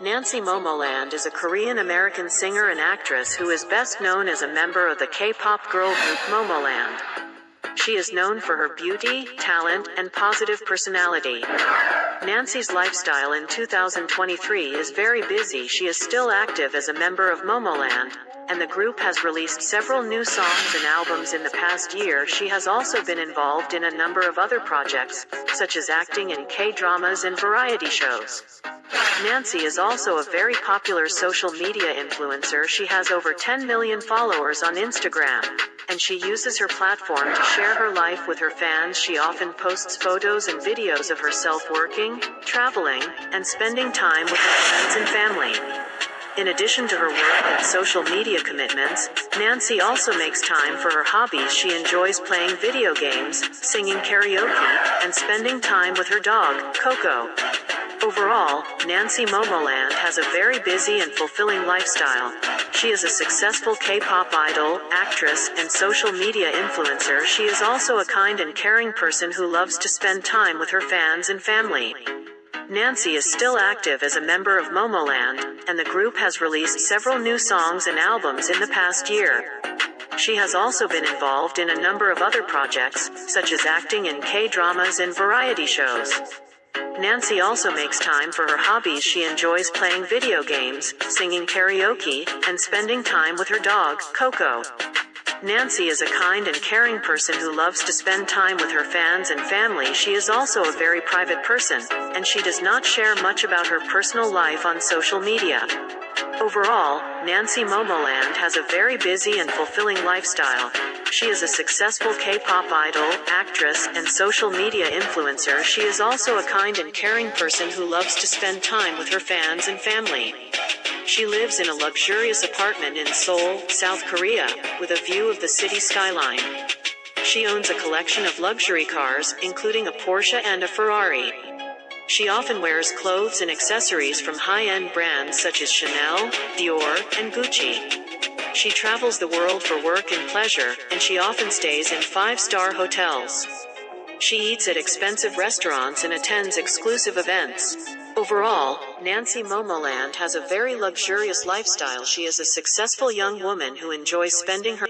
Nancy Momoland is a Korean-American singer and actress who is best known as a member of the K-pop girl group Momoland. She is known for her beauty, talent, and positive personality. Nancy's lifestyle in 2023 is very busy. She is still active as a member of Momoland, and the group has released several new songs and albums in the past year. She has also been involved in a number of other projects, such as acting in K-dramas and variety shows. Nancy is also a very popular social media influencer. She has over 10 million followers on Instagram, and she uses her platform to share her life with her fans. She often posts photos and videos of herself working, traveling, and spending time with her friends and family. In addition to her work and social media commitments, Nancy also makes time for her hobbies. She enjoys playing video games, singing karaoke, and spending time with her dog, Coco. Overall, Nancy Momoland has a very busy and fulfilling lifestyle. She is a successful K-pop idol, actress, and social media influencer. She is also a kind and caring person who loves to spend time with her fans and family. Nancy is still active as a member of Momoland, and the group has released several new songs and albums in the past year. She has also been involved in a number of other projects, such as acting in K-dramas and variety shows. Nancy also makes time for her hobbies. She enjoys playing video games, singing karaoke, and spending time with her dog, Coco. Nancy is a kind and caring person who loves to spend time with her fans and family. She is also a very private person, and she does not share much about her personal life on social media. Overall, Nancy Momoland has a very busy and fulfilling lifestyle. She is a successful K-pop idol, actress, and social media influencer. She is also a kind and caring person who loves to spend time with her fans and family. She lives in a luxurious apartment in Seoul, South Korea, with a view of the city skyline. She owns a collection of luxury cars, including a Porsche and a Ferrari. She often wears clothes and accessories from high-end brands such as Chanel, Dior, and Gucci. She travels the world for work and pleasure, and she often stays in 5-star hotels. She eats at expensive restaurants and attends exclusive events. Overall, Nancy Momoland has a very luxurious lifestyle. She is a successful young woman who enjoys spending her